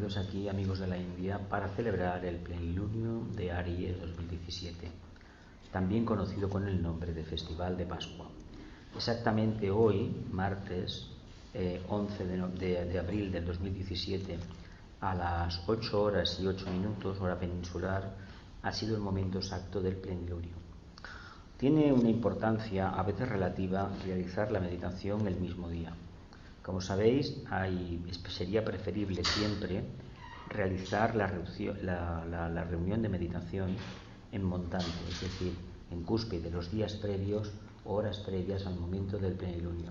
reunidos aquí, amigos de la India, para celebrar el plenilunio de Aries 2017, también conocido con el nombre de Festival de Pascua. Exactamente hoy, martes 11 de abril del 2017, a las 8 horas y 8 minutos, hora peninsular, ha sido el momento exacto del plenilunio. Tiene una importancia a veces relativa realizar la meditación el mismo día. Como sabéis, sería preferible siempre realizar la reunión de meditación en montante, es decir, en cúspide, los días previos o horas previas al momento del plenilunio.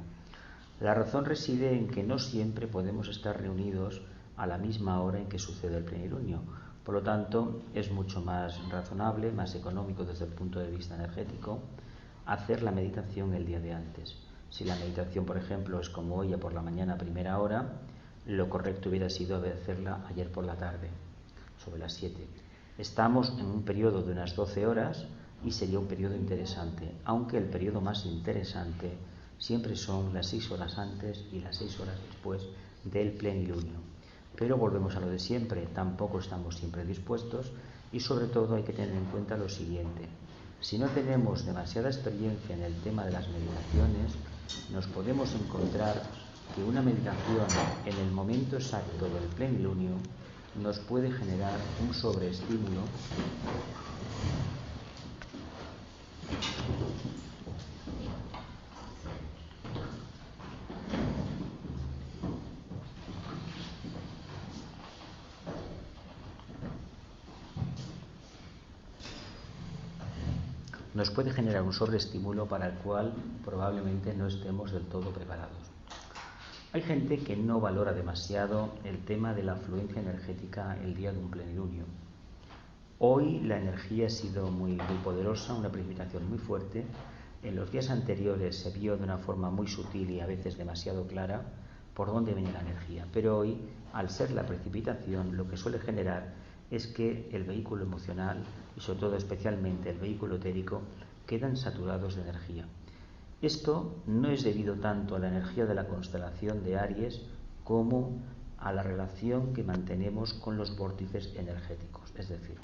La razón reside en que no siempre podemos estar reunidos a la misma hora en que sucede el plenilunio. Por lo tanto, es mucho más razonable, más económico desde el punto de vista energético, hacer la meditación el día de antes. Si la meditación, por ejemplo, es como hoy por la mañana a primera hora, lo correcto hubiera sido hacerla ayer por la tarde, sobre las 7. Estamos en un periodo de unas 12 horas y sería un periodo interesante, aunque el periodo más interesante siempre son las 6 horas antes y las 6 horas después del plenilunio. Pero volvemos a lo de siempre, tampoco estamos siempre dispuestos y sobre todo hay que tener en cuenta lo siguiente. Si no tenemos demasiada experiencia en el tema de las meditaciones, nos podemos encontrar que una meditación en el momento exacto del plenilunio nos puede generar un sobreestímulo para el cual probablemente no estemos del todo preparados. Hay gente que no valora demasiado el tema de la afluencia energética el día de un plenilunio. Hoy la energía ha sido muy poderosa, una precipitación muy fuerte. En los días anteriores se vio de una forma muy sutil y a veces demasiado clara por dónde venía la energía. Pero hoy, al ser la precipitación, lo que suele generar es que el vehículo emocional y sobre todo especialmente el vehículo etérico quedan saturados de energía. Esto no es debido tanto a la energía de la constelación de Aries como a la relación que mantenemos con los vórtices energéticos. Es decir,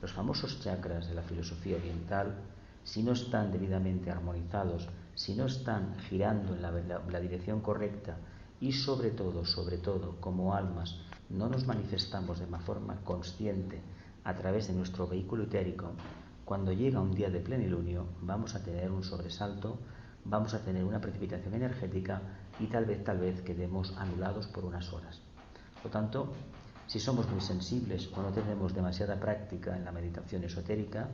los famosos chakras de la filosofía oriental, si no están debidamente armonizados, si no están girando en la dirección correcta y sobre todo, como almas, no nos manifestamos de una forma consciente a través de nuestro vehículo etérico, cuando llega un día de plenilunio vamos a tener un sobresalto, vamos a tener una precipitación energética y tal vez quedemos anulados por unas horas. Por lo tanto, si somos muy sensibles o no tenemos demasiada práctica en la meditación esotérica,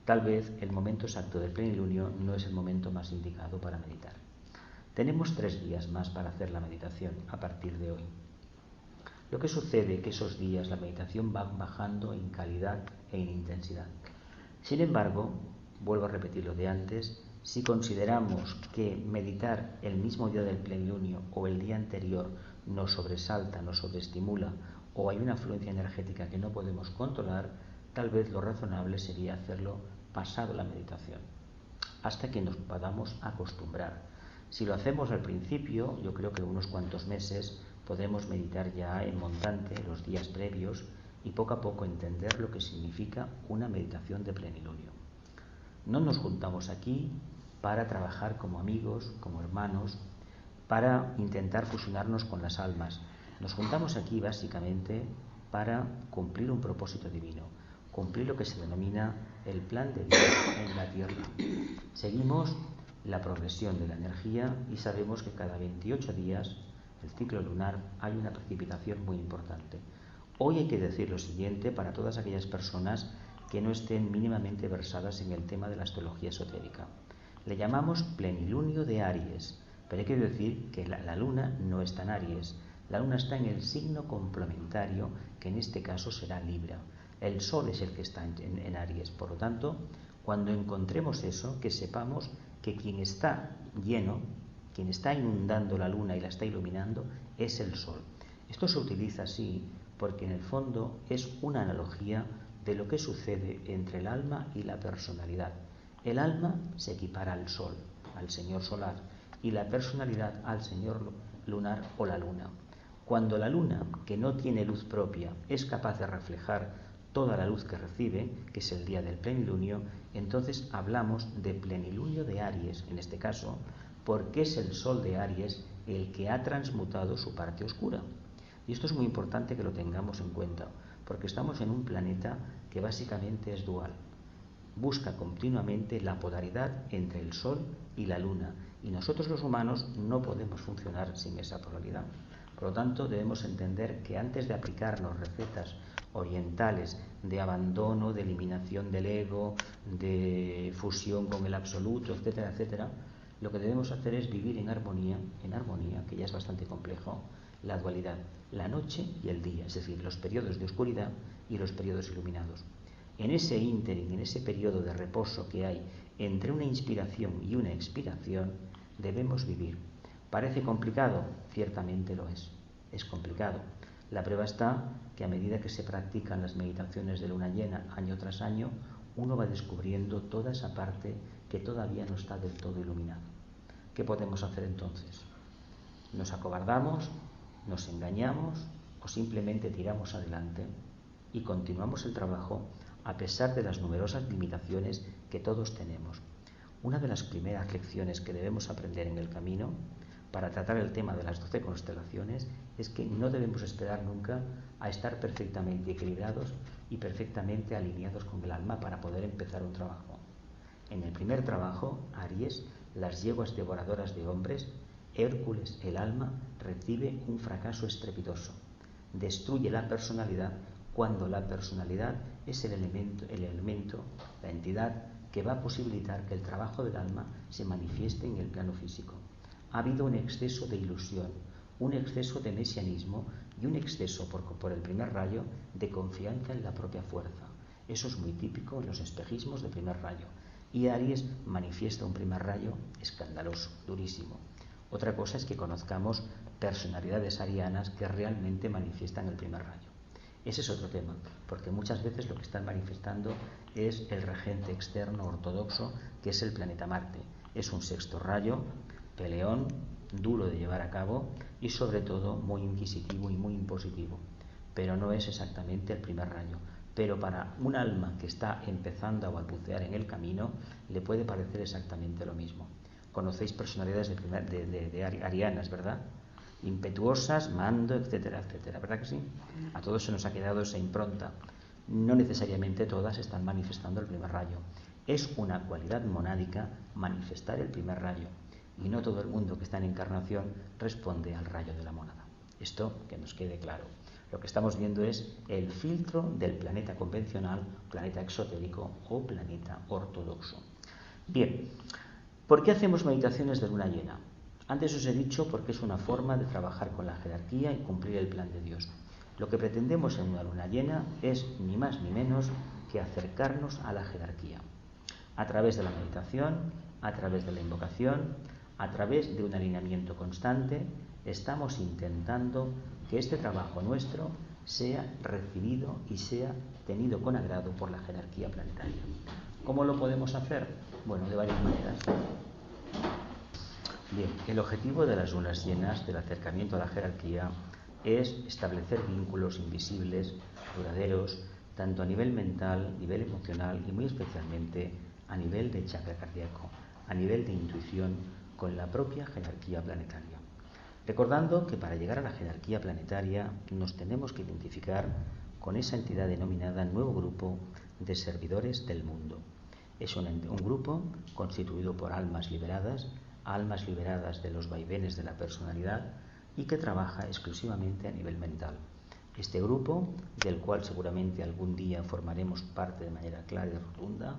tal vez el momento exacto del plenilunio no es el momento más indicado para meditar. Tenemos 3 días más para hacer la meditación a partir de hoy. Lo que sucede es que esos días la meditación va bajando en calidad e en intensidad. Sin embargo, vuelvo a repetir lo de antes, si consideramos que meditar el mismo día del plenilunio o el día anterior nos sobresalta, nos sobreestimula o hay una afluencia energética que no podemos controlar, tal vez lo razonable sería hacerlo pasado la meditación, hasta que nos podamos acostumbrar. Si lo hacemos al principio, yo creo que en unos cuantos meses podemos meditar ya en montante los días previos y poco a poco entender lo que significa una meditación de plenilunio. No nos juntamos aquí para trabajar como amigos, como hermanos, para intentar fusionarnos con las almas. Nos juntamos aquí básicamente para cumplir un propósito divino, cumplir lo que se denomina el plan de Dios en la tierra. Seguimos la progresión de la energía y sabemos que cada 28 días, el ciclo lunar, hay una precipitación muy importante. Hoy hay que decir lo siguiente para todas aquellas personas que no estén mínimamente versadas en el tema de la astrología esotérica. Le llamamos plenilunio de Aries, pero hay que decir que la luna no está en Aries. La luna está en el signo complementario, que en este caso será Libra. El Sol es el que está en Aries. Por lo tanto, cuando encontremos eso, que sepamos que quien está lleno, quien está inundando la luna y la está iluminando, es el Sol. Esto se utiliza así porque en el fondo es una analogía de lo que sucede entre el alma y la personalidad. El alma se equipara al Sol, al Señor solar, y la personalidad al Señor lunar o la luna. Cuando la luna, que no tiene luz propia, es capaz de reflejar toda la luz que recibe, que es el día del plenilunio, entonces hablamos de plenilunio de Aries, en este caso, porque es el sol de Aries el que ha transmutado su parte oscura. Y esto es muy importante que lo tengamos en cuenta, porque estamos en un planeta que básicamente es dual. Busca continuamente la polaridad entre el Sol y la Luna, y nosotros los humanos no podemos funcionar sin esa polaridad. Por lo tanto, debemos entender que antes de aplicarnos recetas orientales de abandono, de eliminación del ego, de fusión con el absoluto, etcétera, etcétera, lo que debemos hacer es vivir en armonía, que ya es bastante complejo, la dualidad, la noche y el día, es decir, los periodos de oscuridad y los periodos iluminados. En ese ínterin, en ese periodo de reposo que hay entre una inspiración y una expiración, debemos vivir. ¿Parece complicado? Ciertamente lo es. Es complicado. La prueba está que a medida que se practican las meditaciones de luna llena año tras año, uno va descubriendo toda esa parte que todavía no está del todo iluminada. ¿Qué podemos hacer entonces? ¿Nos acobardamos, nos engañamos o simplemente tiramos adelante y continuamos el trabajo a pesar de las numerosas limitaciones que todos tenemos? Una de las primeras lecciones que debemos aprender en el camino para tratar el tema de las 12 constelaciones es que no debemos esperar nunca a estar perfectamente equilibrados y perfectamente alineados con el alma para poder empezar un trabajo. En el primer trabajo, Aries, las yeguas devoradoras de hombres, Hércules, el alma, recibe un fracaso estrepitoso. Destruye la personalidad cuando la personalidad es el elemento, la entidad que va a posibilitar que el trabajo del alma se manifieste en el plano físico. Ha habido un exceso de ilusión, un exceso de mesianismo y un exceso, por el primer rayo, de confianza en la propia fuerza. Eso es muy típico en los espejismos de primer rayo. Y Aries manifiesta un primer rayo escandaloso, durísimo. Otra cosa es que conozcamos personalidades arianas que realmente manifiestan el primer rayo. Ese es otro tema, porque muchas veces lo que están manifestando es el regente externo ortodoxo, que es el planeta Marte. Es un sexto rayo, peleón, duro de llevar a cabo y sobre todo muy inquisitivo y muy impositivo. Pero no es exactamente el primer rayo. Pero para un alma que está empezando a balbucear en el camino, le puede parecer exactamente lo mismo. Conocéis personalidades de arianas, ¿verdad? Impetuosas, mando, etcétera, etcétera, ¿verdad que sí? A todos se nos ha quedado esa impronta. No necesariamente todas están manifestando el primer rayo. Es una cualidad monádica manifestar el primer rayo, y no todo el mundo que está en encarnación responde al rayo de la mónada. Esto que nos quede claro. Lo que estamos viendo es el filtro del planeta convencional, planeta exotérico o planeta ortodoxo. Bien, ¿por qué hacemos meditaciones de luna llena? Antes os he dicho porque es una forma de trabajar con la jerarquía y cumplir el plan de Dios. Lo que pretendemos en una luna llena es ni más ni menos que acercarnos a la jerarquía. A través de la meditación, a través de la invocación, a través de un alineamiento constante, estamos intentando que este trabajo nuestro sea recibido y sea tenido con agrado por la jerarquía planetaria. ¿Cómo lo podemos hacer? Bueno, de varias maneras. Bien, el objetivo de las lunas llenas, del acercamiento a la jerarquía, es establecer vínculos invisibles, duraderos, tanto a nivel mental, nivel emocional y muy especialmente a nivel de chakra cardíaco, a nivel de intuición con la propia jerarquía planetaria. Recordando que para llegar a la jerarquía planetaria nos tenemos que identificar con esa entidad denominada Nuevo Grupo de Servidores del Mundo. Es un grupo constituido por almas liberadas de los vaivenes de la personalidad y que trabaja exclusivamente a nivel mental. Este grupo, del cual seguramente algún día formaremos parte de manera clara y rotunda,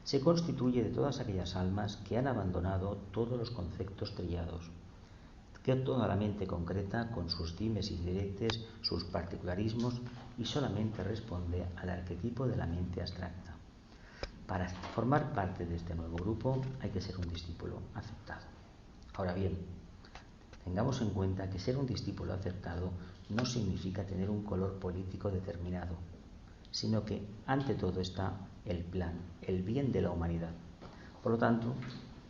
se constituye de todas aquellas almas que han abandonado todos los conceptos trillados, que toda la mente concreta con sus dimes y diretes, sus particularismos, y solamente responde al arquetipo de la mente abstracta. Para formar parte de este nuevo grupo hay que ser un discípulo aceptado. Ahora bien, tengamos en cuenta que ser un discípulo aceptado no significa tener un color político determinado, sino que ante todo está el plan, el bien de la humanidad. Por lo tanto,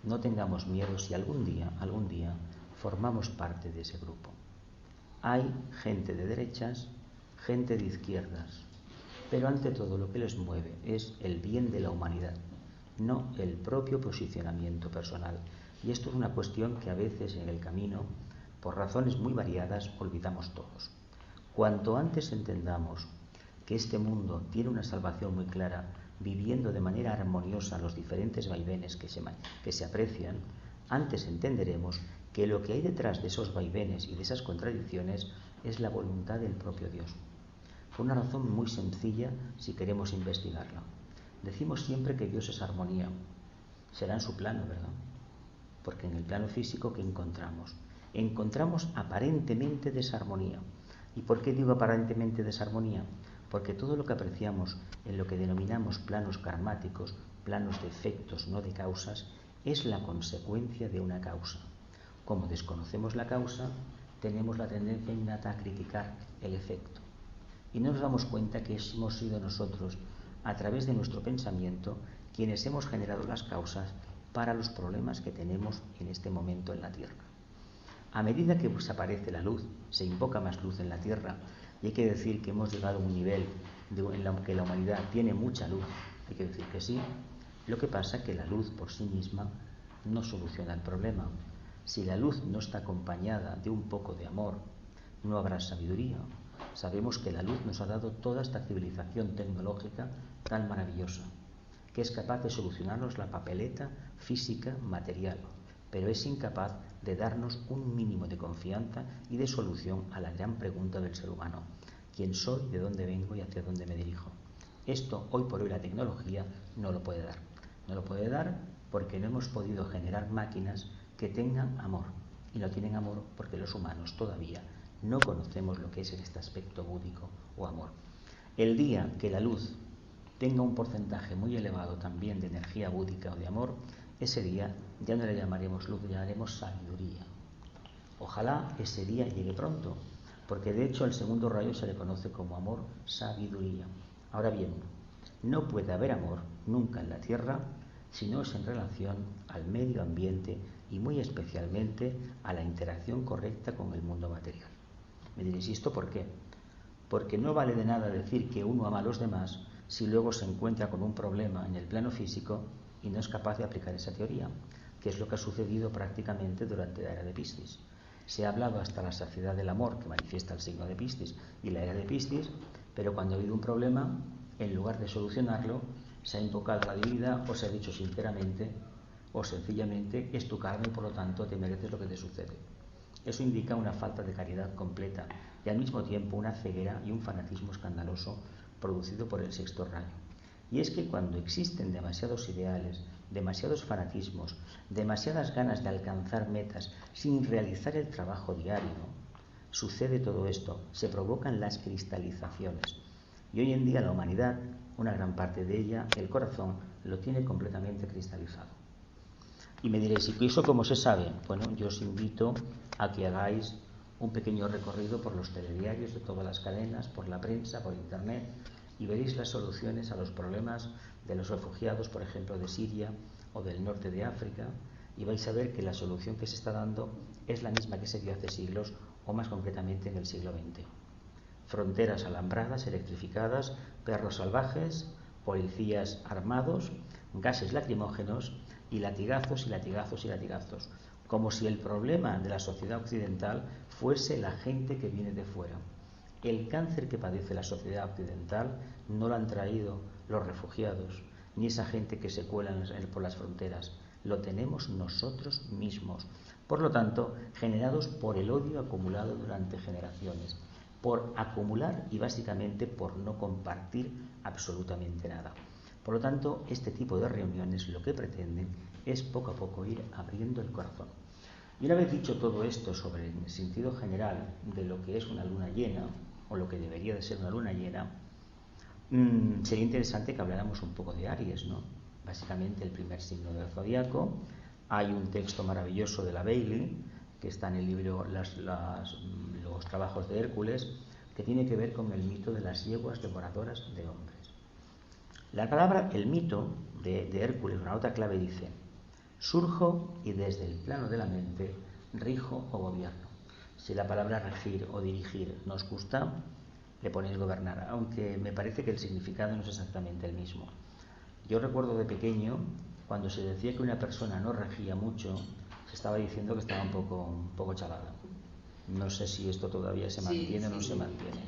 no tengamos miedo si algún día formamos parte de ese grupo. Hay gente de derechas, gente de izquierdas, pero ante todo lo que les mueve es el bien de la humanidad, no el propio posicionamiento personal. Y esto es una cuestión que a veces en el camino, por razones muy variadas, olvidamos todos. Cuanto antes entendamos que este mundo tiene una salvación muy clara, viviendo de manera armoniosa los diferentes vaivenes que se aprecian, antes entenderemos que lo que hay detrás de esos vaivenes y de esas contradicciones es la voluntad del propio Dios. Por una razón muy sencilla si queremos investigarla. Decimos siempre que Dios es armonía. Será en su plano, ¿verdad? Porque en el plano físico, ¿qué encontramos? Encontramos aparentemente desarmonía. ¿Y por qué digo aparentemente desarmonía? Porque todo lo que apreciamos en lo que denominamos planos karmáticos, planos de efectos, no de causas, es la consecuencia de una causa. Como desconocemos la causa, tenemos la tendencia innata a criticar el efecto. Y no nos damos cuenta que hemos sido nosotros, a través de nuestro pensamiento, quienes hemos generado las causas para los problemas que tenemos en este momento en la Tierra. A medida que aparece la luz, se invoca más luz en la Tierra, y hay que decir que hemos llegado a un nivel en el que la humanidad tiene mucha luz, hay que decir que sí. Lo que pasa es que la luz por sí misma no soluciona el problema. Si la luz no está acompañada de un poco de amor, no habrá sabiduría. Sabemos que la luz nos ha dado toda esta civilización tecnológica tan maravillosa, que es capaz de solucionarnos la papeleta física, material, pero es incapaz de darnos un mínimo de confianza y de solución a la gran pregunta del ser humano: ¿quién soy, de dónde vengo y hacia dónde me dirijo? Esto, hoy por hoy, la tecnología no lo puede dar. No lo puede dar porque no hemos podido generar máquinas que tengan amor. Y no tienen amor porque los humanos todavía no conocemos lo que es este aspecto búdico o amor. El día que la luz tenga un porcentaje muy elevado también de energía búdica o de amor, ese día ya no le llamaremos luz, le llamaremos sabiduría. Ojalá ese día llegue pronto, porque de hecho el segundo rayo se le conoce como amor, sabiduría. Ahora bien, no puede haber amor nunca en la Tierra si no es en relación al medio ambiente y muy especialmente a la interacción correcta con el mundo material. Me diréis, ¿y esto por qué? Porque no vale de nada decir que uno ama a los demás si luego se encuentra con un problema en el plano físico y no es capaz de aplicar esa teoría, que es lo que ha sucedido prácticamente durante la era de Piscis. Se ha hablado hasta la saciedad del amor que manifiesta el signo de Piscis y la era de Piscis, pero cuando ha habido un problema, en lugar de solucionarlo, se ha invocado a la divinidad o se ha dicho sinceramente o sencillamente: es tu karma y por lo tanto te mereces lo que te sucede. Eso indica una falta de caridad completa y al mismo tiempo una ceguera y un fanatismo escandaloso producido por el sexto rayo. Y es que cuando existen demasiados ideales, demasiados fanatismos, demasiadas ganas de alcanzar metas sin realizar el trabajo diario, sucede todo esto, se provocan las cristalizaciones. Y hoy en día la humanidad, una gran parte de ella, el corazón, lo tiene completamente cristalizado. Y me diréis, ¿y eso cómo se sabe? Bueno, yo os invito a que hagáis un pequeño recorrido por los telediarios de todas las cadenas, por la prensa, por internet, y veréis las soluciones a los problemas de los refugiados, por ejemplo, de Siria o del norte de África, y vais a ver que la solución que se está dando es la misma que se dio hace siglos, o más concretamente en el siglo XX. Fronteras alambradas, electrificadas, perros salvajes, policías armados, gases lacrimógenos y latigazos y latigazos y latigazos, como si el problema de la sociedad occidental fuese la gente que viene de fuera. El cáncer que padece la sociedad occidental no lo han traído los refugiados, ni esa gente que se cuela por las fronteras, lo tenemos nosotros mismos. Por lo tanto, generados por el odio acumulado durante generaciones, por acumular y básicamente por no compartir absolutamente nada. Por lo tanto, este tipo de reuniones lo que pretenden es poco a poco ir abriendo el corazón. Y una vez dicho todo esto sobre el sentido general de lo que es una luna llena, o lo que debería de ser una luna llena, sería interesante que habláramos un poco de Aries, ¿no? Básicamente el primer signo del zodiaco. Hay un texto maravilloso de la Bailey, que está en el libro Los trabajos de Hércules, que tiene que ver con el mito de las yeguas devoradoras de hombres. La palabra, el mito de Hércules, una nota clave dice: surjo y desde el plano de la mente rijo o gobierno. Si la palabra regir o dirigir nos gusta, le ponéis gobernar, aunque me parece que el significado no es exactamente el mismo. Yo recuerdo de pequeño, cuando se decía que una persona no regía mucho, se estaba diciendo que estaba un poco chalada. No sé si esto todavía se mantiene o no se mantiene.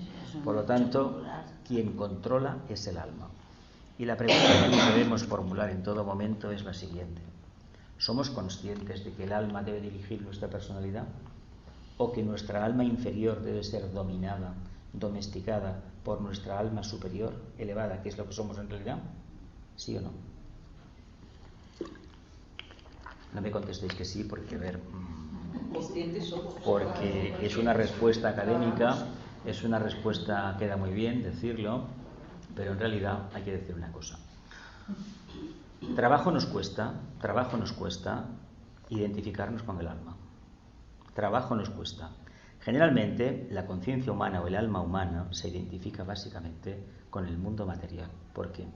Por lo tanto, quien controla es el alma. Y la pregunta que debemos formular en todo momento es la siguiente: ¿somos conscientes de que el alma debe dirigir nuestra personalidad? ¿O que nuestra alma inferior debe ser dominada, domesticada por nuestra alma superior, elevada, que es lo que somos en realidad? ¿Sí o no? No me contestéis que sí, porque porque es una respuesta académica, es una respuesta, queda muy bien decirlo, pero en realidad hay que decir una cosa. Trabajo nos cuesta identificarnos con el alma. Trabajo nos cuesta. Generalmente, la conciencia humana o el alma humana se identifica básicamente con el mundo material. ¿Por qué?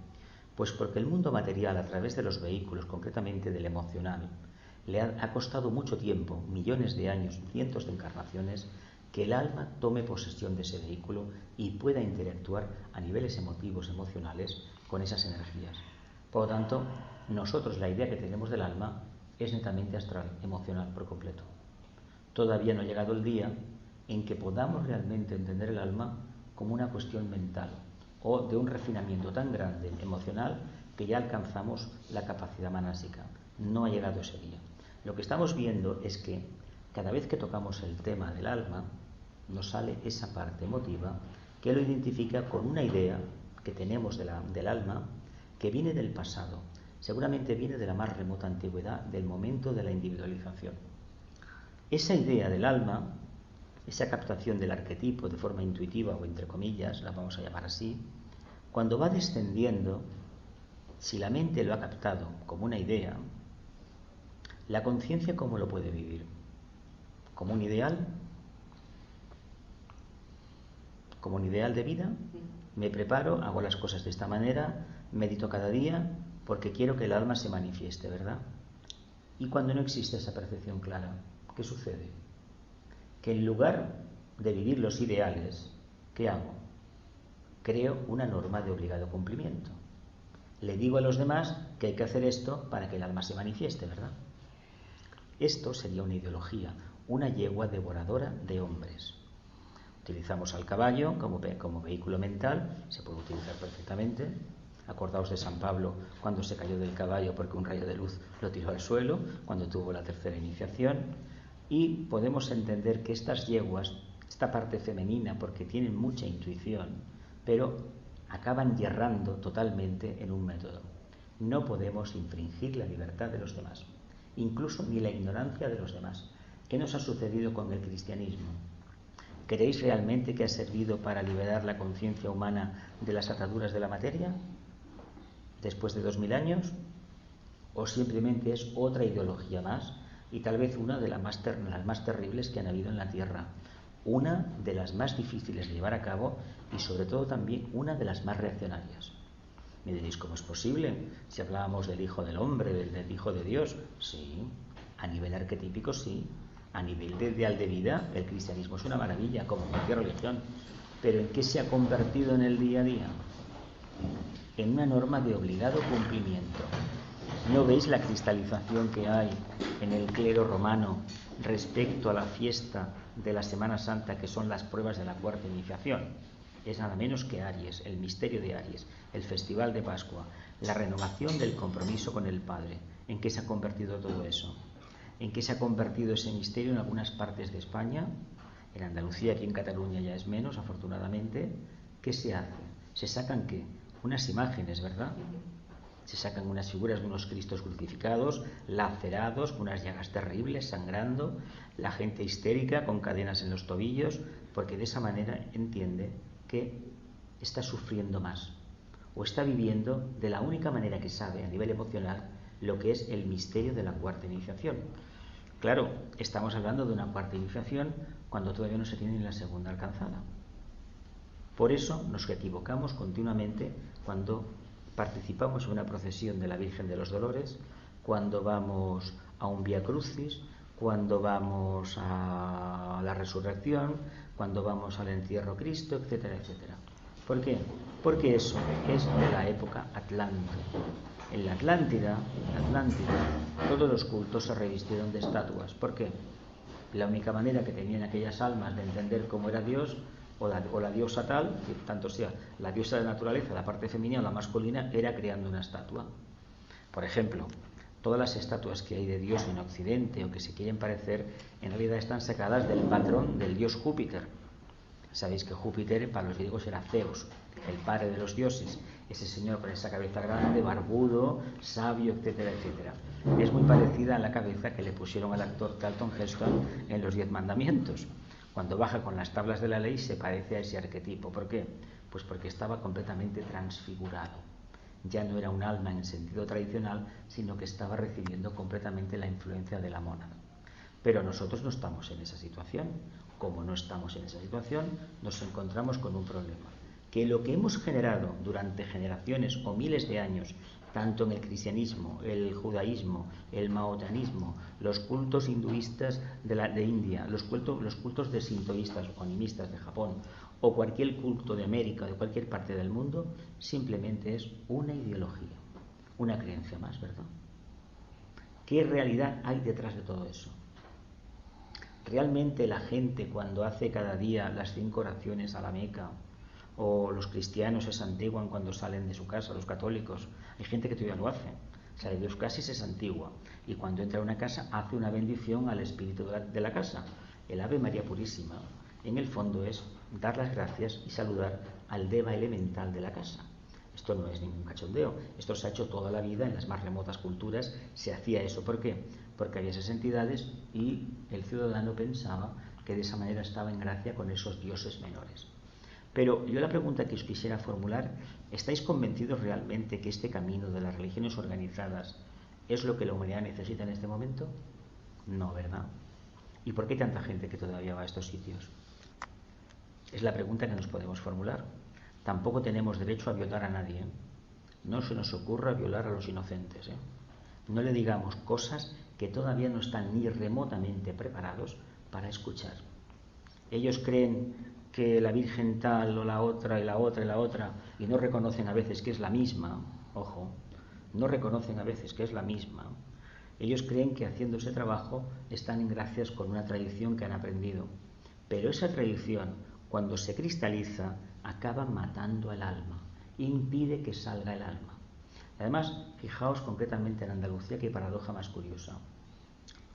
Pues porque el mundo material, a través de los vehículos, concretamente del emocional, le ha costado mucho tiempo, millones de años, cientos de encarnaciones, que el alma tome posesión de ese vehículo y pueda interactuar a niveles emotivos, emocionales, con esas energías. Por lo tanto, nosotros la idea que tenemos del alma es netamente astral, emocional por completo. Todavía no ha llegado el día en que podamos realmente entender el alma como una cuestión mental o de un refinamiento tan grande emocional que ya alcanzamos la capacidad manásica. No ha llegado ese día. Lo que estamos viendo es que cada vez que tocamos el tema del alma, nos sale esa parte emotiva que lo identifica con una idea que tenemos del alma que viene del pasado. Seguramente viene de la más remota antigüedad, del momento de la individualización. Esa idea del alma, esa captación del arquetipo de forma intuitiva o entre comillas, la vamos a llamar así, cuando va descendiendo, si la mente lo ha captado como una idea, la conciencia ¿cómo lo puede vivir? ¿Como un ideal? ¿Como un ideal de vida? Me preparo, hago las cosas de esta manera, medito cada día porque quiero que el alma se manifieste, ¿verdad? Y cuando no existe esa percepción clara, ¿qué sucede? Que en lugar de vivir los ideales, ¿qué hago? Creo una norma de obligado cumplimiento. Le digo a los demás que hay que hacer esto para que el alma se manifieste, ¿verdad? Esto sería una ideología, una yegua devoradora de hombres. Utilizamos al caballo como vehículo mental, se puede utilizar perfectamente. Acordaos de San Pablo cuando se cayó del caballo porque un rayo de luz lo tiró al suelo, cuando tuvo la tercera iniciación. Y podemos entender que estas yeguas, esta parte femenina, porque tienen mucha intuición, pero acaban yerrando totalmente en un método. No podemos infringir la libertad de los demás, incluso ni la ignorancia de los demás. ¿Qué nos ha sucedido con el cristianismo? ¿Creéis realmente que ha servido para liberar la conciencia humana de las ataduras de la materia después de 2000 años? ¿O simplemente es otra ideología más y tal vez una de las más terribles que han habido en la Tierra? Una de las más difíciles de llevar a cabo y sobre todo también una de las más reaccionarias. Me diréis, ¿cómo es posible? Si hablábamos del Hijo del Hombre, del Hijo de Dios. Sí, a nivel arquetípico sí. A nivel de ideal de vida, el cristianismo es una maravilla, como cualquier religión. Pero ¿en qué se ha convertido en el día a día? En una norma de obligado cumplimiento. ¿No veis la cristalización que hay en el clero romano respecto a la fiesta de la Semana Santa, que son las pruebas de la cuarta iniciación? Es nada menos que Aries, el misterio de Aries, el festival de Pascua, la renovación del compromiso con el Padre. ¿En qué se ha convertido todo eso? ¿En qué se ha convertido ese misterio en algunas partes de España? En Andalucía, aquí en Cataluña ya es menos, afortunadamente. ¿Qué se hace? ¿Se sacan qué? Unas imágenes, ¿verdad? Se sacan unas figuras de unos Cristos crucificados, lacerados, con unas llagas terribles, sangrando, la gente histérica con cadenas en los tobillos, porque de esa manera entiende que está sufriendo más o está viviendo de la única manera que sabe a nivel emocional lo que es el misterio de la cuarta iniciación. Claro, estamos hablando de una cuarta iniciación cuando todavía no se tiene ni la segunda alcanzada. Por eso nos equivocamos continuamente cuando participamos en una procesión de la Virgen de los Dolores, cuando vamos a un Vía Crucis, cuando vamos a la resurrección, cuando vamos al entierro de Cristo, etcétera, etcétera. ¿Por qué? Porque eso es de la época atlántica. En la Atlántida, todos los cultos se revistieron de estatuas. ¿Por qué? La única manera que tenían aquellas almas de entender cómo era Dios o la diosa tal, que tanto sea la diosa de la naturaleza, la parte femenina o la masculina, era creando una estatua. Por ejemplo, todas las estatuas que hay de Dios en Occidente o que se quieren parecer, en realidad están sacadas del patrón del dios Júpiter. Sabéis que Júpiter para los griegos era Zeus, el padre de los dioses, ese señor con esa cabeza grande, barbudo, sabio, etcétera, etcétera. Es muy parecida a la cabeza que le pusieron al actor Charlton Heston en Los 10 Mandamientos. Cuando baja con las tablas de la ley se parece a ese arquetipo. ¿Por qué? Pues porque estaba completamente transfigurado. Ya no era un alma en sentido tradicional, sino que estaba recibiendo completamente la influencia de la mónada. Pero nosotros no estamos en esa situación. Como no estamos en esa situación, nos encontramos con un problema. Que lo que hemos generado durante generaciones o miles de años, tanto en el cristianismo, el judaísmo, el maotanismo, los cultos hinduistas de India, los cultos de sintoístas o animistas de Japón, o cualquier culto de América o de cualquier parte del mundo, simplemente es una ideología, una creencia más, ¿verdad? ¿Qué realidad hay detrás de todo eso? ¿Realmente la gente cuando hace cada día las 5 oraciones a la Meca, o los cristianos se santiguan cuando salen de su casa, los católicos, hay gente que todavía lo hace, sale de su casa y se santigua, y cuando entra a una casa hace una bendición al espíritu de la casa, el Ave María Purísima? En el fondo es dar las gracias y saludar al Deva elemental de la casa. Esto no es ningún cachondeo, esto se ha hecho toda la vida en las más remotas culturas, se hacía eso. ¿Por qué? Porque había esas entidades y el ciudadano pensaba que de esa manera estaba en gracia con esos dioses menores. Pero yo la pregunta que os quisiera formular, ¿estáis convencidos realmente que este camino de las religiones organizadas es lo que la humanidad necesita en este momento? No, ¿verdad? ¿Y por qué hay tanta gente que todavía va a estos sitios? Es la pregunta que nos podemos formular. Tampoco tenemos derecho a violar a nadie, ¿eh? No se nos ocurra violar a los inocentes, ¿eh? No le digamos cosas que todavía no están ni remotamente preparados para escuchar. Ellos creen que la Virgen tal o la otra y la otra y la otra, y no reconocen a veces que es la misma, ojo, no reconocen a veces que es la misma. Ellos creen que haciendo ese trabajo están en gracias con una tradición que han aprendido, pero esa tradición, cuando se cristaliza, acaba matando al alma, impide que salga el alma. Además, fijaos concretamente en Andalucía, qué paradoja más curiosa.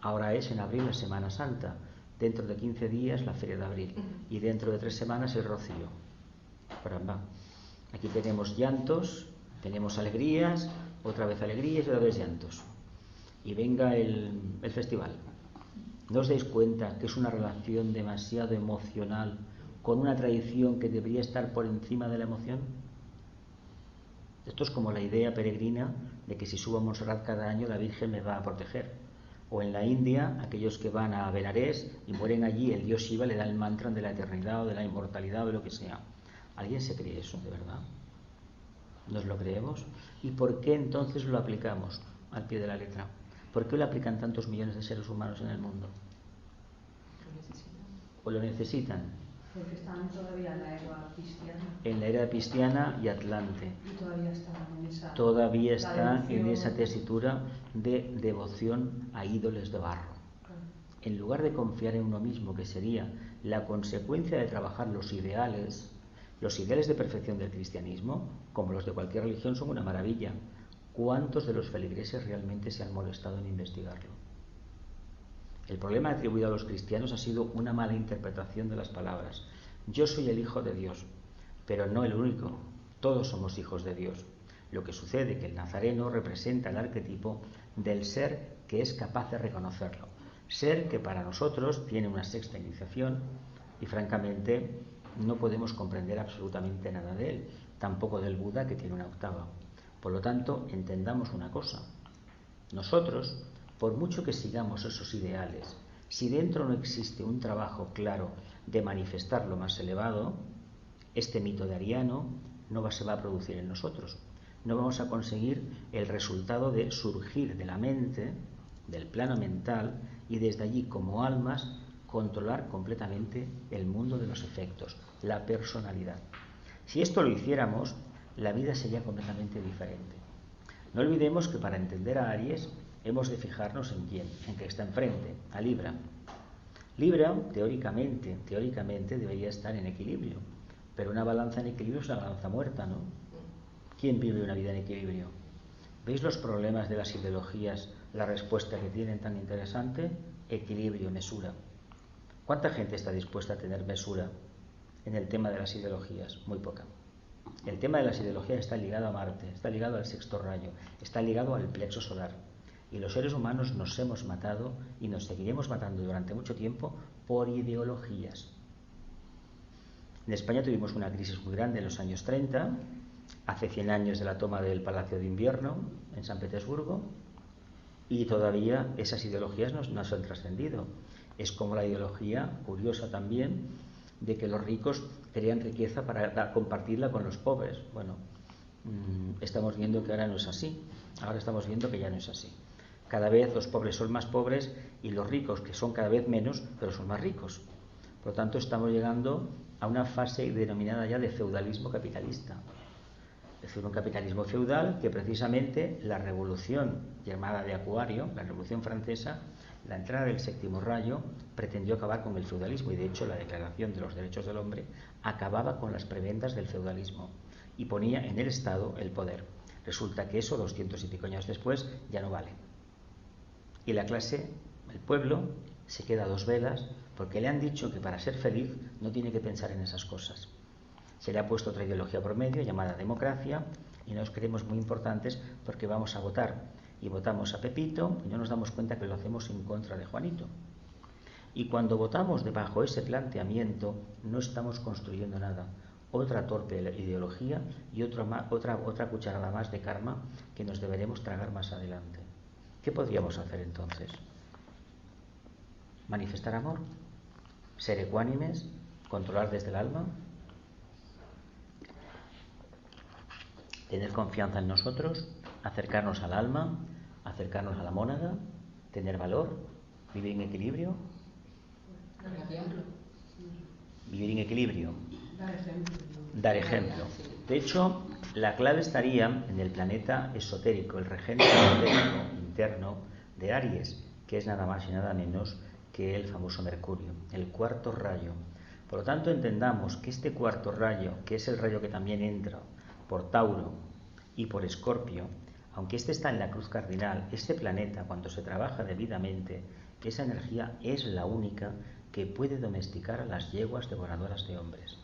Ahora es en abril la Semana Santa, dentro de 15 días la Feria de Abril y dentro de 3 semanas el Rocío. Caramba. Aquí tenemos llantos, tenemos alegrías, otra vez alegrías y otra vez llantos. Y venga el festival. ¿No os dais cuenta que es una relación demasiado emocional con una tradición que debería estar por encima de la emoción? Esto es como la idea peregrina de que si subo a Montserrat cada año la Virgen me va a proteger. O en la India, aquellos que van a Benares y mueren allí, el dios Shiva le da el mantra de la eternidad o de la inmortalidad o de lo que sea. ¿Alguien se cree eso de verdad? ¿Nos lo creemos? ¿Y por qué entonces lo aplicamos al pie de la letra? ¿Por qué lo aplican tantos millones de seres humanos en el mundo? ¿O lo necesitan? Porque están todavía en la era cristiana. En la era cristiana y Atlante. Y todavía están en esa... Todavía está en esa tesitura de devoción a ídolos de barro. Claro. En lugar de confiar en uno mismo, que sería la consecuencia de trabajar los ideales de perfección del cristianismo, como los de cualquier religión, son una maravilla. ¿Cuántos de los feligreses realmente se han molestado en investigarlo? El problema atribuido a los cristianos ha sido una mala interpretación de las palabras. Yo soy el Hijo de Dios, pero no el único. Todos somos hijos de Dios. Lo que sucede es que el nazareno representa el arquetipo del ser que es capaz de reconocerlo. Ser que para nosotros tiene una sexta iniciación y francamente no podemos comprender absolutamente nada de él, tampoco del Buda, que tiene una octava. Por lo tanto, entendamos una cosa. Nosotros, por mucho que sigamos esos ideales, si dentro no existe un trabajo claro de manifestar lo más elevado, este mito de Ariano no se va a producir en nosotros. No vamos a conseguir el resultado de surgir de la mente del plano mental, y desde allí, como almas, controlar completamente el mundo de los efectos, la personalidad. Si esto lo hiciéramos, la vida sería completamente diferente. No olvidemos que para entender a Aries hemos de fijarnos en quién, en que está enfrente, a Libra. Libra, teóricamente debería estar en equilibrio, pero una balanza en equilibrio es una balanza muerta, ¿no? ¿Quién vive una vida en equilibrio? ¿Veis los problemas de las ideologías, la respuesta que tienen tan interesante? Equilibrio, mesura. ¿Cuánta gente está dispuesta a tener mesura en el tema de las ideologías? Muy poca. El tema de las ideologías está ligado a Marte, está ligado al sexto rayo, está ligado al plexo solar. Y los seres humanos nos hemos matado y nos seguiremos matando durante mucho tiempo por ideologías. En España tuvimos una crisis muy grande en los años 30, hace 100 años de la toma del Palacio de Invierno en San Petersburgo, y todavía esas ideologías no se han trascendido. Es como la ideología, curiosa también, de que los ricos querían riqueza para compartirla con los pobres. Bueno, estamos viendo que ahora no es así. Ahora estamos viendo que ya no es así. Cada vez los pobres son más pobres y los ricos, que son cada vez menos, pero son más ricos. Por lo tanto, estamos llegando a una fase denominada ya de feudalismo capitalista. Es decir, un capitalismo feudal que precisamente la revolución llamada de Acuario, la revolución francesa, la entrada del séptimo rayo, pretendió acabar con el feudalismo, y de hecho la Declaración de los Derechos del Hombre acababa con las prebendas del feudalismo y ponía en el Estado el poder. Resulta que eso, 200 y pico años después, ya no vale. Y la clase, el pueblo, se queda a dos velas porque le han dicho que para ser feliz no tiene que pensar en esas cosas. Se le ha puesto otra ideología por medio llamada democracia y nos creemos muy importantes porque vamos a votar y votamos a Pepito y no nos damos cuenta que lo hacemos en contra de Juanito. Y cuando votamos debajo ese planteamiento no estamos construyendo nada. Otra torpe ideología y otra cucharada más de karma que nos deberemos tragar más adelante. ¿Qué podríamos hacer entonces? ¿Manifestar amor? ¿Ser ecuánimes? ¿Controlar desde el alma? Tener confianza en nosotros, acercarnos al alma, acercarnos a la mónada, tener valor, vivir en equilibrio. Vivir en equilibrio. Dar ejemplo. De hecho, la clave estaría en el planeta esotérico, el regente esotérico interno de Aries, que es nada más y nada menos que el famoso Mercurio, el cuarto rayo. Por lo tanto, entendamos que este cuarto rayo, que es el rayo que también entra por Tauro y por Escorpio, aunque este está en la cruz cardinal, este planeta, cuando se trabaja debidamente, esa energía es la única que puede domesticar a las yeguas devoradoras de hombres.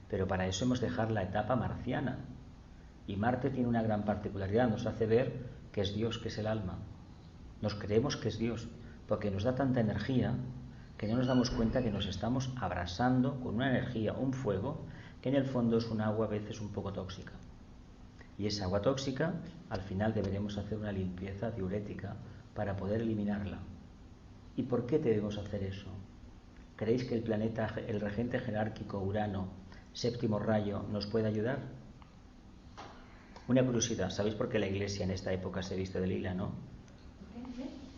Pero para eso hemos de dejar la etapa marciana. Y Marte tiene una gran particularidad, nos hace ver que es Dios, que es el alma. Nos creemos que es Dios, porque nos da tanta energía que no nos damos cuenta que nos estamos abrasando con una energía, un fuego, que en el fondo es un agua a veces un poco tóxica. Y esa agua tóxica, al final deberemos hacer una limpieza diurética para poder eliminarla. ¿Y por qué debemos hacer eso? ¿Creéis que el planeta, el regente jerárquico Urano, séptimo rayo, nos puede ayudar? Una curiosidad, ¿sabéis por qué la Iglesia en esta época se viste de lila, no?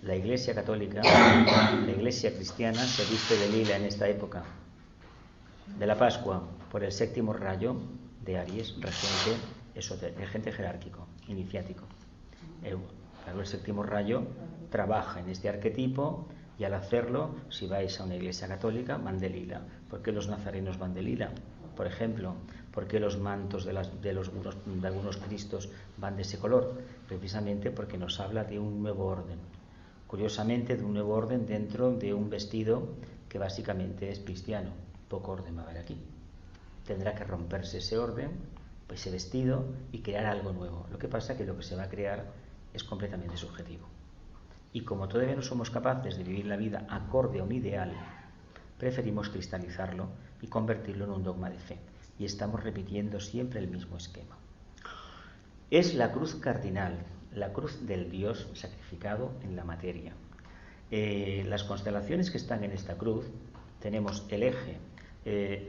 La Iglesia católica, la Iglesia cristiana se viste de lila en esta época de la Pascua, por el séptimo rayo de Aries, regente jerárquico, iniciático. El séptimo rayo trabaja en este arquetipo y al hacerlo, si vais a una iglesia católica, van de lila. ¿Por qué los nazarenos van de lila? Por ejemplo, ¿por qué los mantos de algunos cristos van de ese color? Precisamente porque nos habla de un nuevo orden. Curiosamente, de un nuevo orden dentro de un vestido que básicamente es cristiano. Poco orden va a haber aquí. Tendrá que romperse ese orden, pues ese vestido, y crear algo nuevo. Lo que pasa es que lo que se va a crear es completamente subjetivo. Y como todavía no somos capaces de vivir la vida acorde a un ideal, preferimos cristalizarlo y convertirlo en un dogma de fe. Y estamos repitiendo siempre el mismo esquema. Es la cruz cardinal, la cruz del Dios sacrificado en la materia. Las constelaciones que están en esta cruz, tenemos el eje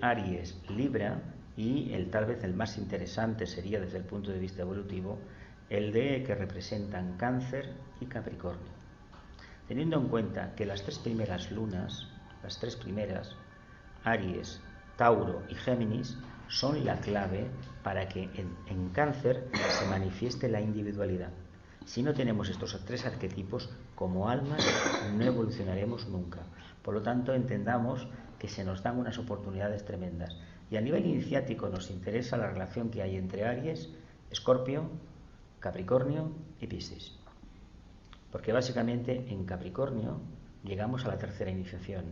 Aries, Libra, y tal vez el más interesante sería desde el punto de vista evolutivo el de que representan Cáncer y Capricornio. Teniendo en cuenta que las tres primeras lunas, Aries, Tauro y Géminis, son la clave para que en Cáncer se manifieste la individualidad. Si no tenemos estos tres arquetipos, como almas no evolucionaremos nunca. Por lo tanto, entendamos que se nos dan unas oportunidades tremendas. Y a nivel iniciático nos interesa la relación que hay entre Aries, Escorpio, Capricornio y Piscis. Porque básicamente en Capricornio llegamos a la tercera iniciación.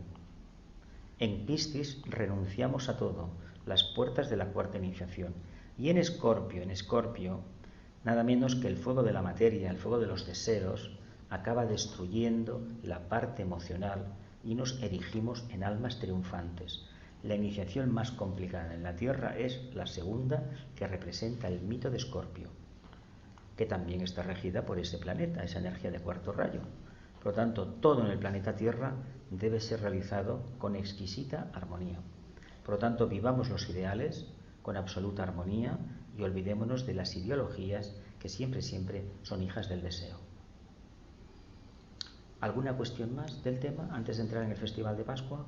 En Piscis renunciamos a todo, las puertas de la cuarta iniciación. Y en Escorpio, nada menos que el fuego de la materia, el fuego de los deseos, acaba destruyendo la parte emocional y nos erigimos en almas triunfantes. La iniciación más complicada en la Tierra es la segunda, que representa el mito de Escorpio, que también está regida por ese planeta, esa energía de cuarto rayo. Por lo tanto, todo en el planeta Tierra debe ser realizado con exquisita armonía. Por lo tanto, vivamos los ideales con absoluta armonía y olvidémonos de las ideologías que siempre son hijas del deseo. ¿Alguna cuestión más del tema antes de entrar en el Festival de Pascua?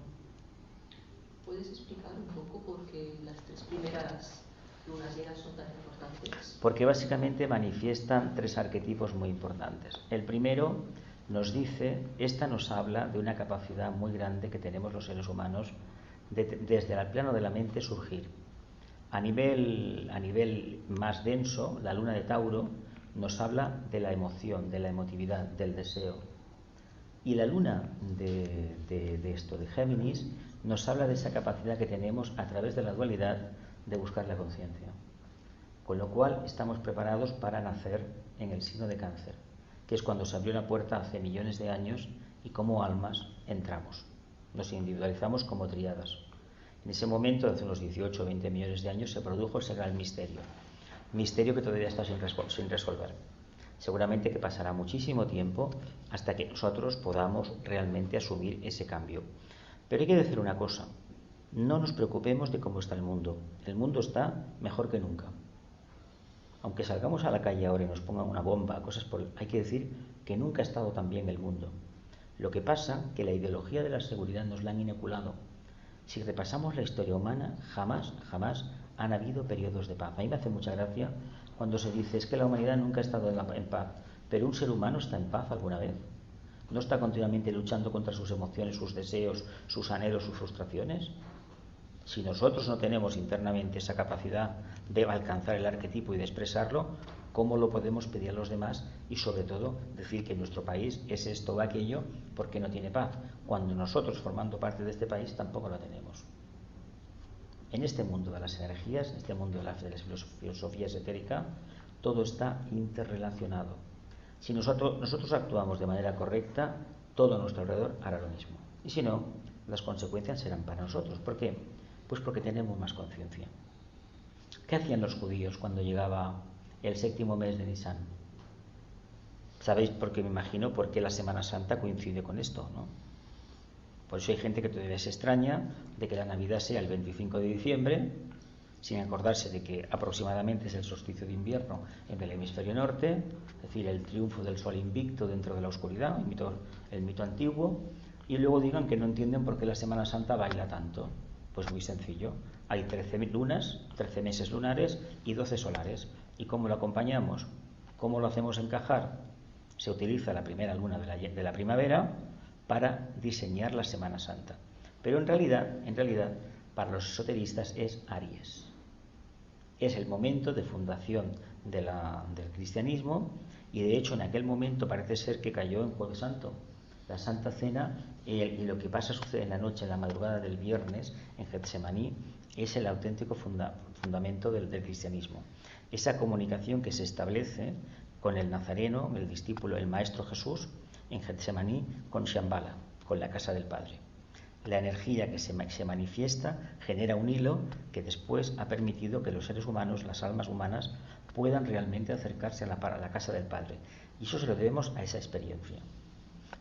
¿Puedes explicar un poco por qué las tres primeras lunas llenas son tan importantes? Porque básicamente manifiestan tres arquetipos muy importantes. El primero nos dice, esta nos habla de una capacidad muy grande que tenemos los seres humanos desde el plano de la mente surgir. A nivel más denso, la luna de Tauro nos habla de la emoción, de la emotividad, del deseo. Y la luna de Géminis nos habla de esa capacidad que tenemos a través de la dualidad de buscar la conciencia. Con lo cual estamos preparados para nacer en el signo de Cáncer, que es cuando se abrió la puerta hace millones de años y como almas entramos. Nos individualizamos como tríadas. En ese momento, hace unos 18 o 20 millones de años, se produjo ese gran misterio que todavía está sin resolver. Seguramente que pasará muchísimo tiempo hasta que nosotros podamos realmente asumir ese cambio. Pero hay que decir una cosa, no nos preocupemos de cómo está el mundo. El mundo está mejor que nunca. Aunque salgamos a la calle ahora y nos pongan una bomba, hay que decir que nunca ha estado tan bien el mundo. Lo que pasa que la ideología de la seguridad nos la han inoculado. Si repasamos la historia humana, jamás han habido periodos de paz. A mí me hace mucha gracia cuando se dice es que la humanidad nunca ha estado en paz. ¿Pero un ser humano está en paz alguna vez? ¿No está continuamente luchando contra sus emociones, sus deseos, sus anhelos, sus frustraciones? Si nosotros no tenemos internamente esa capacidad de alcanzar el arquetipo y de expresarlo, ¿cómo lo podemos pedir a los demás? Y sobre todo decir que nuestro país es esto o aquello porque no tiene paz, cuando nosotros, formando parte de este país, tampoco la tenemos. En este mundo de las energías, en este mundo de la filosofía esotérica, todo está interrelacionado. Si nosotros actuamos de manera correcta, todo a nuestro alrededor hará lo mismo. Y si no, las consecuencias serán para nosotros. ¿Por qué? Pues porque tenemos más conciencia. ¿Qué hacían los judíos cuando llegaba el séptimo mes de Nisan? ¿Sabéis? Porque me imagino por qué la Semana Santa coincide con esto, ¿no? Por eso hay gente que todavía se extraña de que la Navidad sea el 25 de diciembre, sin acordarse de que aproximadamente es el solsticio de invierno en el hemisferio norte, es decir, el triunfo del sol invicto dentro de la oscuridad, el mito antiguo, y luego digan que no entienden por qué la Semana Santa baila tanto. Pues muy sencillo, hay 13 lunas, 13 meses lunares y 12 solares. ¿Y cómo lo acompañamos? ¿Cómo lo hacemos encajar? Se utiliza la primera luna de la primavera para diseñar la Semana Santa. Pero en realidad, para los esoteristas es Aries. Es el momento de fundación del cristianismo y de hecho en aquel momento parece ser que cayó en Jueves Santo. La Santa Cena y lo que sucede en la noche, en la madrugada del viernes en Getsemaní, es el auténtico fundamento del cristianismo. Esa comunicación que se establece con el nazareno, el discípulo, el maestro Jesús, en Getsemaní con Shambhala, con la casa del Padre. La energía que se manifiesta genera un hilo que después ha permitido que los seres humanos, las almas humanas, puedan realmente acercarse a la casa del Padre. Y eso se lo debemos a esa experiencia.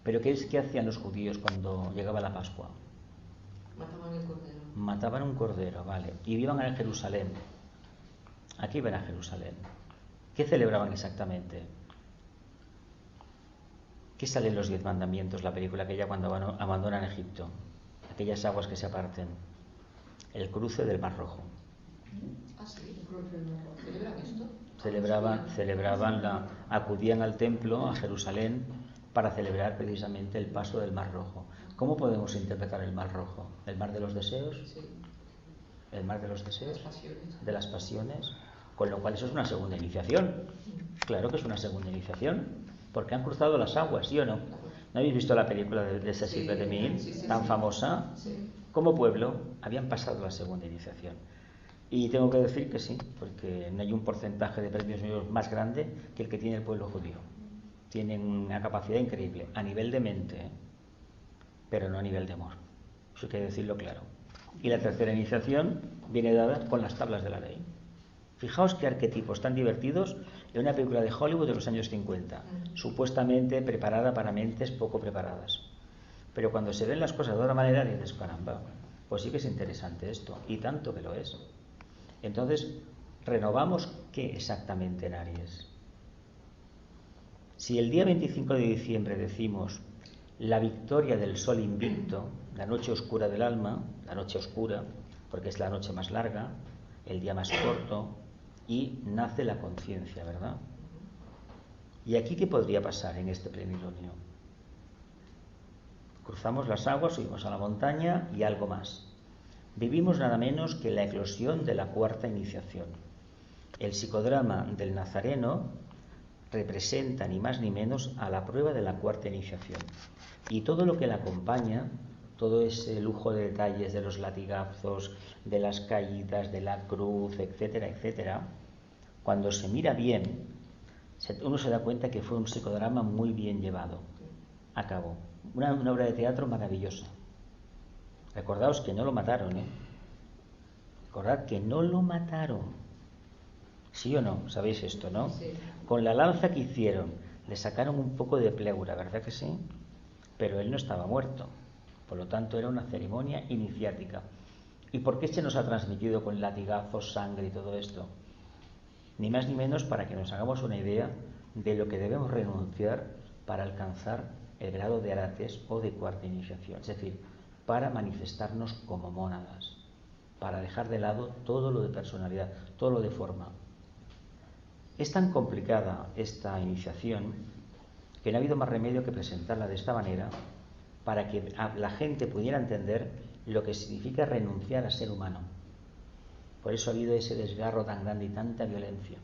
¿Pero qué hacían los judíos cuando llegaba la Pascua? Mataban el cordero. Mataban un cordero, vale. Y iban a Jerusalén. Aquí iban a Jerusalén. ¿Qué celebraban exactamente? ¿Qué sale en los 10 mandamientos, la película aquella cuando abandonan Egipto? Aquellas aguas que se aparten. El cruce del Mar Rojo. Ah, sí, el cruce del Mar Rojo. ¿Celebran esto? Acudían al templo, a Jerusalén, para celebrar precisamente el paso del Mar Rojo. ¿Cómo podemos interpretar el Mar Rojo? ¿El mar de los deseos? Sí. ¿El mar de los deseos? Las pasiones. De las pasiones. Con lo cual eso es una segunda iniciación. Claro que es una segunda iniciación. Porque han cruzado las aguas, ¿sí o no? ¿No habéis visto la película de Cecil B. DeMille, tan famosa? Sí. Como pueblo habían pasado la segunda iniciación. Y tengo que decir que sí, porque no hay un porcentaje de premios Nobel más grande que el que tiene el pueblo judío. Tienen una capacidad increíble, a nivel de mente, pero no a nivel de amor. Eso hay que decirlo claro. Y la tercera iniciación viene dada con las tablas de la ley. Fijaos qué arquetipos tan divertidos en una película de Hollywood de los años 50, supuestamente preparada para mentes poco preparadas. Pero cuando se ven las cosas de otra manera, dices, caramba, pues sí que es interesante esto, y tanto que lo es. Entonces, renovamos qué exactamente en Aries. Si el día 25 de diciembre decimos la victoria del sol invicto, la noche oscura del alma, la noche oscura, porque es la noche más larga, el día más corto, y nace la conciencia, ¿verdad? ¿Y aquí qué podría pasar en este plenilunio? Cruzamos las aguas, subimos a la montaña y algo más. Vivimos nada menos que la eclosión de la cuarta iniciación. El psicodrama del Nazareno representa ni más ni menos a la prueba de la cuarta iniciación. Y todo lo que la acompaña, todo ese lujo de detalles de los latigazos, de las caídas, de la cruz, etcétera, etcétera, cuando se mira bien, uno se da cuenta que fue un psicodrama muy bien llevado a cabo. Una obra de teatro maravillosa. Recordaos que no lo mataron, ¿eh? Recordad que no lo mataron. ¿Sí o no? ¿Sabéis esto, no? Sí. Con la lanza que hicieron, le sacaron un poco de pleura, ¿verdad que sí? Pero él no estaba muerto. Por lo tanto, era una ceremonia iniciática. ¿Y por qué se nos ha transmitido con latigazos, sangre y todo esto? Ni más ni menos para que nos hagamos una idea de lo que debemos renunciar para alcanzar el grado de Arates o de cuarta iniciación. Es decir, para manifestarnos como mónadas, para dejar de lado todo lo de personalidad, todo lo de forma. Es tan complicada esta iniciación que no ha habido más remedio que presentarla de esta manera para que la gente pudiera entender lo que significa renunciar a ser humano. Por eso ha habido ese desgarro tan grande y tanta violencia.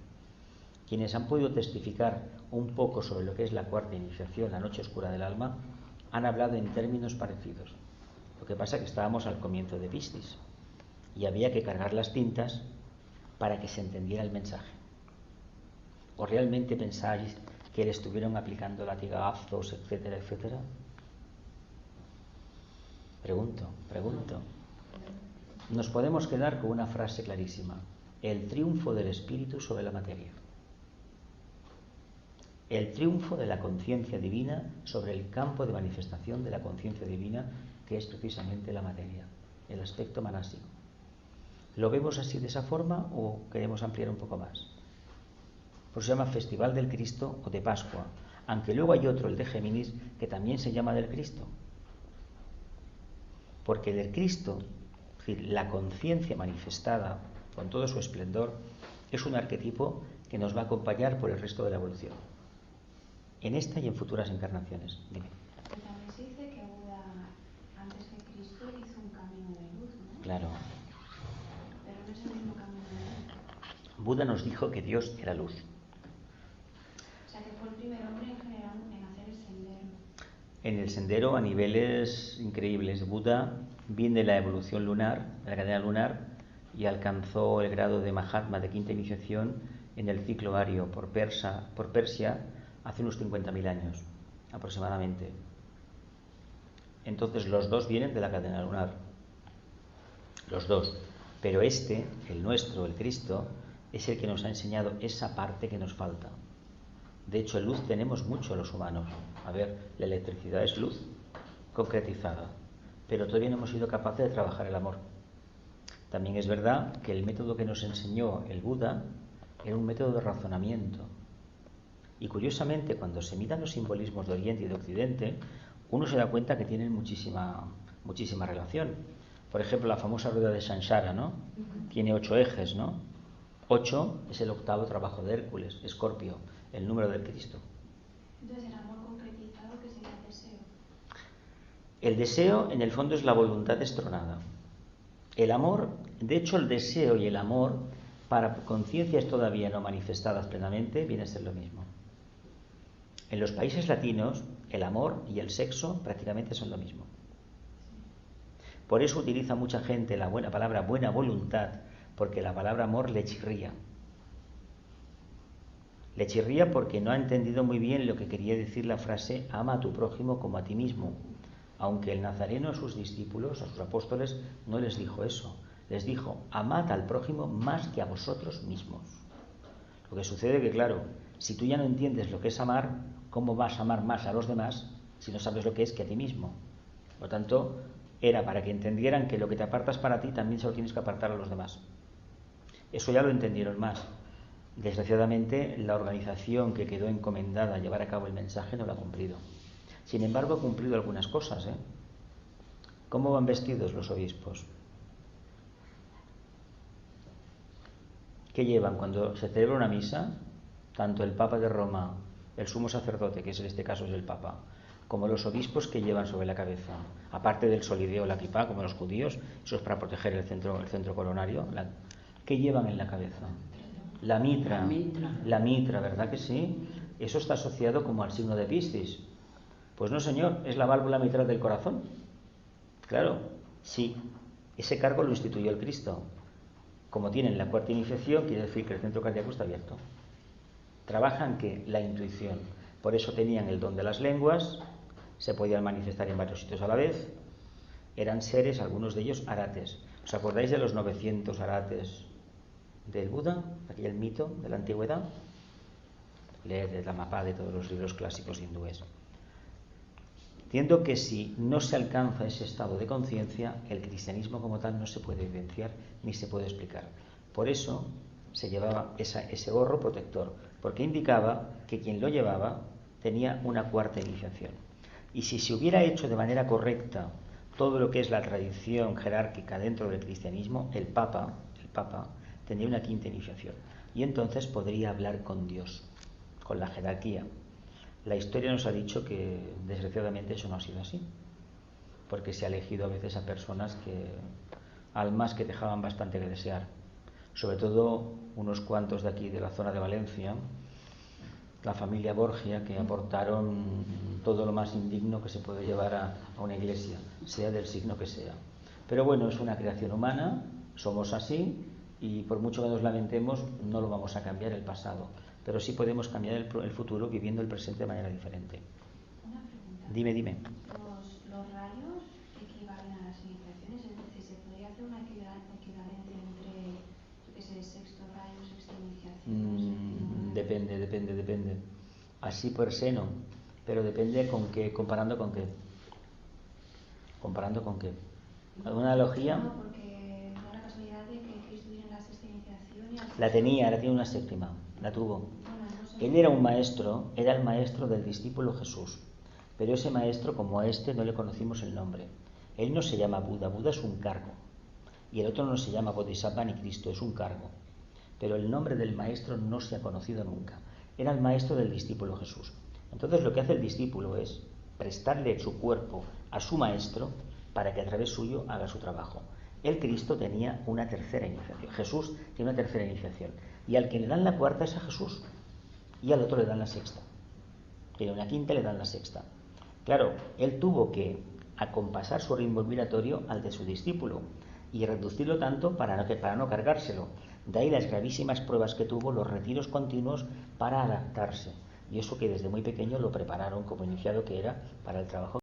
Quienes han podido testificar un poco sobre lo que es la cuarta iniciación, la noche oscura del alma, han hablado en términos parecidos. Lo que pasa es que estábamos al comienzo de Piscis y había que cargar las tintas para que se entendiera el mensaje. ¿O realmente pensáis que le estuvieron aplicando latigazos, etcétera, etcétera? Pregunto. Nos podemos quedar con una frase clarísima: el triunfo del espíritu sobre la materia. El triunfo de la conciencia divina sobre el campo de manifestación de la conciencia divina, que es precisamente la materia, el aspecto manásico. ¿Lo vemos así de esa forma o queremos ampliar un poco más? Pues se llama Festival del Cristo o de Pascua, aunque luego hay otro, el de Géminis, que también se llama del Cristo. Porque del Cristo, es decir, la conciencia manifestada con todo su esplendor, es un arquetipo que nos va a acompañar por el resto de la evolución, en esta y en futuras encarnaciones. Dime. Pero también se dice que Buda, antes que Cristo, hizo un camino de luz, ¿no? Claro. Pero no es el mismo camino de luz. Buda nos dijo que Dios era luz. O sea, que fue el primer hombre en general en hacer el sendero. En el sendero a niveles increíbles. Buda viene de la evolución lunar, de la cadena lunar, y alcanzó el grado de Mahatma de quinta iniciación en el ciclo ario por Persia hace unos 50.000 años aproximadamente. Entonces los dos vienen de la cadena lunar, los dos, pero este, el nuestro, el Cristo, es el que nos ha enseñado esa parte que nos falta. De hecho, en luz tenemos mucho los humanos. A ver, la electricidad es luz concretizada, pero todavía no hemos sido capaces de trabajar el amor. También es verdad que el método que nos enseñó el Buda era un método de razonamiento, Y curiosamente, cuando se miran los simbolismos de Oriente y de Occidente, uno se da cuenta que tienen muchísima relación. Por ejemplo, la famosa rueda de Sansara, ¿no? Tiene 8 ejes, ¿no? 8 es el octavo trabajo de Hércules, Escorpio, el número del Cristo. Entonces, el amor concretizado, ¿qué sería el deseo? El deseo, en el fondo, es la voluntad destronada. El amor, de hecho, el deseo y el amor, para conciencias todavía no manifestadas plenamente, viene a ser lo mismo. En los países latinos, el amor y el sexo prácticamente son lo mismo. Por eso utiliza mucha gente la palabra buena voluntad, porque la palabra amor le chirría. Le chirría porque no ha entendido muy bien lo que quería decir la frase ama a tu prójimo como a ti mismo. Aunque el nazareno a sus discípulos, a sus apóstoles, no les dijo eso. Les dijo, amad al prójimo más que a vosotros mismos. Lo que sucede que, claro, si tú ya no entiendes lo que es amar, ¿cómo vas a amar más a los demás si no sabes lo que es que a ti mismo? Por lo tanto, era para que entendieran que lo que te apartas para ti también se lo tienes que apartar a los demás. Eso ya lo entendieron más. Desgraciadamente, la organización que quedó encomendada a llevar a cabo el mensaje no lo ha cumplido. Sin embargo, ha cumplido algunas cosas, ¿eh? ¿Cómo van vestidos los obispos? ¿Qué llevan cuando se celebra una misa? Tanto el Papa de Roma, el sumo sacerdote, que en este caso es el Papa, como los obispos que llevan sobre la cabeza, aparte del solideo, la kipá, como los judíos, eso es para proteger el centro coronario. ¿Qué llevan en la cabeza? La mitra. La mitra, ¿verdad que sí? Eso está asociado como al signo de Piscis. Pues no, señor, es la válvula mitral del corazón. Claro, sí, ese cargo lo instituyó el Cristo. Como tienen la cuarta iniciación, quiere decir que el centro cardíaco está abierto. Trabajan ¿qué? La intuición. Por eso tenían el don de las lenguas, se podían manifestar en varios sitios a la vez. Eran seres, algunos de ellos, arates. ¿Os acordáis de los 900 arates del Buda? Aquel mito de la antigüedad. Leed el Dhammapada de todos los libros clásicos hindúes. Entiendo que si no se alcanza ese estado de conciencia, el cristianismo como tal no se puede vivenciar ni se puede explicar. Por eso se llevaba ese gorro protector, porque indicaba que quien lo llevaba tenía una cuarta iniciación. Y si se hubiera hecho de manera correcta todo lo que es la tradición jerárquica dentro del cristianismo, el Papa tendría una quinta iniciación. Y entonces podría hablar con Dios, con la jerarquía. La historia nos ha dicho que desgraciadamente eso no ha sido así, porque se ha elegido a veces a personas almas que dejaban bastante que desear, sobre todo unos cuantos de aquí de la zona de Valencia, la familia Borgia, que aportaron todo lo más indigno que se puede llevar a una iglesia, sea del signo que sea. Pero bueno, es una creación humana, somos así y por mucho que nos lamentemos no lo vamos a cambiar el pasado. Pero sí podemos cambiar el futuro viviendo el presente de manera diferente. Una pregunta. Dime. ¿Los rayos equivalen a las iniciaciones? Es decir, ¿se podría hacer una equivalencia entre, yo qué sé, sexto rayo, sexta iniciación? Depende. Así per se no, pero depende con qué, comparando con qué. ¿Alguna analogía? No, porque da la casualidad de que Cristo tiene la sexta iniciación y La tenía, ahora tiene una séptima, la tuvo. Él era un maestro, era el maestro del discípulo Jesús, pero ese maestro, como a este, no le conocimos el nombre. Él no se llama Buda, Buda es un cargo, y el otro no se llama Bodhisattva ni Cristo, es un cargo. Pero el nombre del maestro no se ha conocido nunca. Era el maestro del discípulo Jesús. Entonces lo que hace el discípulo es prestarle su cuerpo a su maestro para que a través suyo haga su trabajo. El Cristo tenía una tercera iniciación, Jesús tiene una tercera iniciación, y al que le dan la cuarta es a Jesús, y al otro le dan la sexta. Tiene una quinta y le dan la sexta. Claro, él tuvo que acompasar su ritmo vibratorio al de su discípulo y reducirlo tanto para no cargárselo. De ahí las gravísimas pruebas que tuvo, los retiros continuos para adaptarse. Y eso que desde muy pequeño lo prepararon como iniciado que era para el trabajo